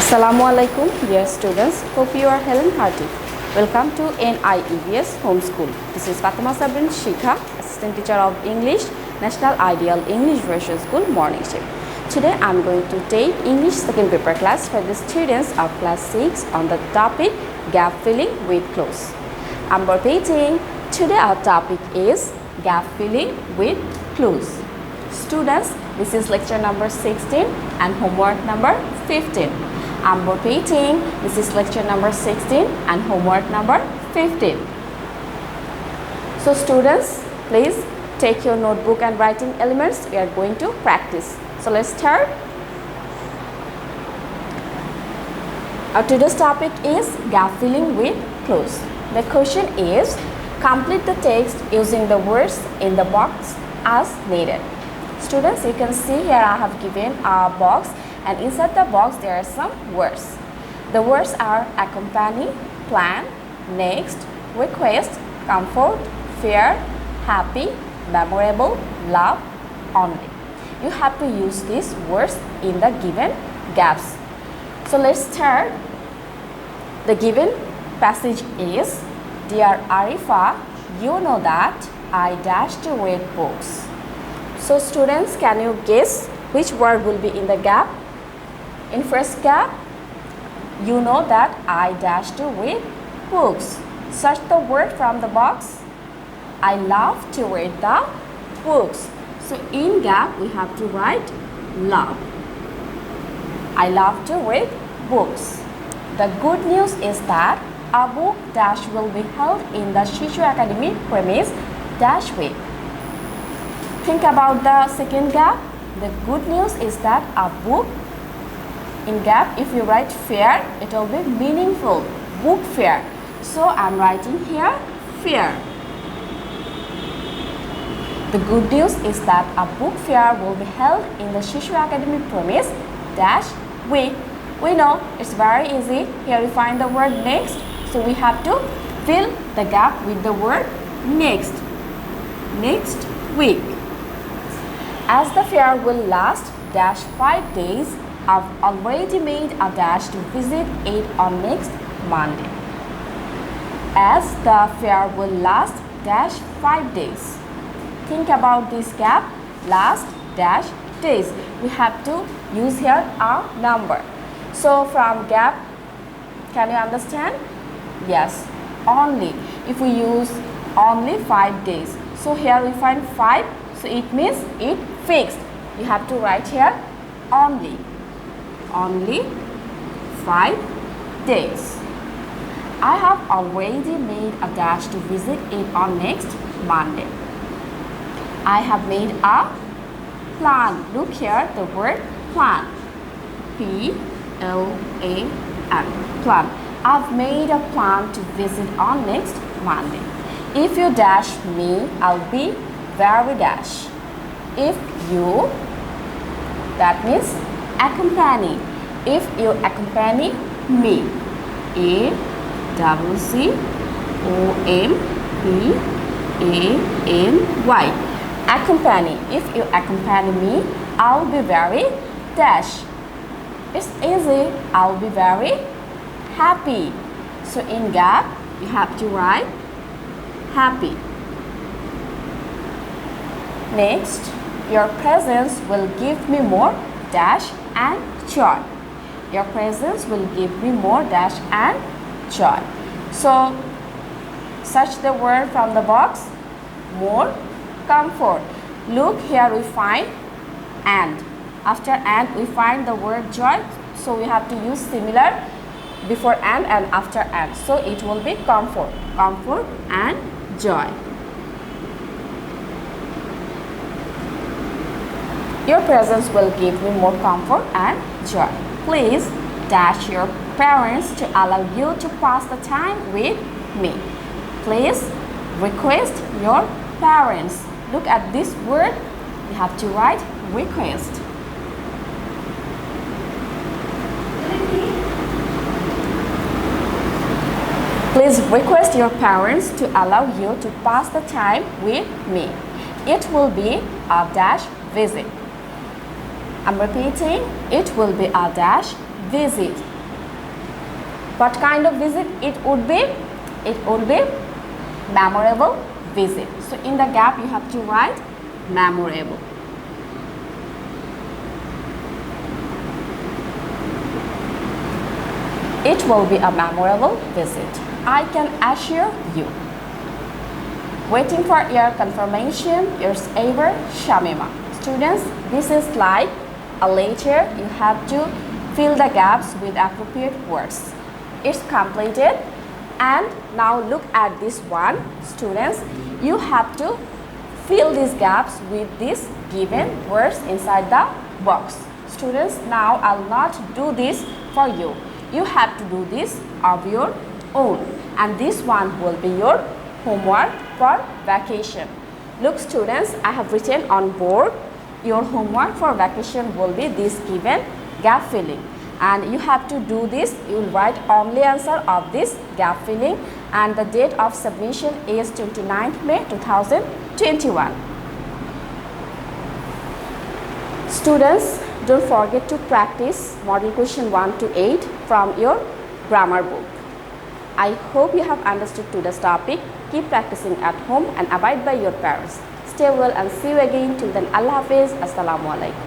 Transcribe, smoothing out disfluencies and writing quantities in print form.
Assalamu alaikum, dear students. Hope you are healthy and hearty. Welcome to NIEVS Homeschool. This is Fatema Sabrin Shikha, Assistant Teacher of English, National Ideal English Version School Morning Shift. Today I am going to take English second paper class for the students of class 6 on the topic gap filling with clues. I am repeating. Today our topic is gap filling with clues. Students, this is lecture number 16 and homework number 15. I'm repeating, this is lecture number 16 and homework number 15. So students, please take your notebook and writing elements. We are going to practice. So let's start. Our today's topic is gap filling with clues. The question is, complete the text using the words in the box as needed. Students, you can see here I have given a box, and inside the box there are some words. The words are accompany, plan, next, request, comfort, fear, happy, memorable, love, only. You have to use these words in the given gaps. So let's start. The given passage is, Dear Arifa, you know that I dashed to read books. So students, can you guess which word will be in the gap? In first gap, you know that I dash to read books. Search the word from the box. I love to read the books. So in gap, we have to write love. I love to read books. The good news is that a book dash will be held in the Shishu Academy premise dash week. Think about the second gap. The good news is that a book, in gap, if you write fair, it will be meaningful, book fair. So I'm writing here fair. The good news is that a book fair will be held in the Shishu Academy premise dash week. We know it's very easy. Here we find the word next. So we have to fill the gap with the word next. Next week. As the fair will last dash 5 days, I've already made a dash to visit it on next Monday. As the fair will last dash 5 days. Think about this gap, last dash days. We have to use here a number. So from gap, can you understand? Yes, only. If we use only 5 days. So here we find 5. So it means it fixed. You have to write here only. Only 5 days. I have already made a dash to visit it on next Monday. I have made a plan. Look here, the word plan. P-L-A-N. Plan. I've made a plan to visit on next Monday. If you dash me, I'll be very dash. If you, that means accompany. If you accompany me, A-C-C-O-M-P-A-N-Y. Accompany. If you accompany me, I'll be very dash. It's easy. I'll be very happy. So in gap, you have to write happy. Next, your presence will give me more dash and joy. Your presence will give me more dash and joy. So, search the word from the box. More comfort. Look, here we find and. After and, we find the word joy. So, we have to use similar before and after and. So, it will be comfort. Comfort and joy. Your presence will give me more comfort and joy. Please dash your parents to allow you to pass the time with me. Please request your parents. Look at this word. You have to write request. Please request your parents to allow you to pass the time with me. It will be a dash visit. I'm repeating, it will be a dash visit. What kind of visit it would be? It would be memorable visit. So in the gap you have to write memorable. It will be a memorable visit. I can assure you. Waiting for your confirmation, yours ever, Shamima. Students, this is like a letter. You have to fill the gaps with appropriate words. It's completed. And now look at this one. Students, you have to fill these gaps with these given words inside the box. Students, now I'll not do this for you. You have to do this of your own, and this one will be your homework for vacation. Look students, I have written on board. Your homework for vacation will be this given gap filling, and you have to do this. You will write only answer of this gap filling, and the date of submission is 29th May 2021. Students, don't forget to practice model question 1 to 8 from your grammar book. I hope you have understood today's topic. Keep practicing at home and abide by your parents. Stay well and see you again. Till then, Allah Hafiz. Assalamu alaikum.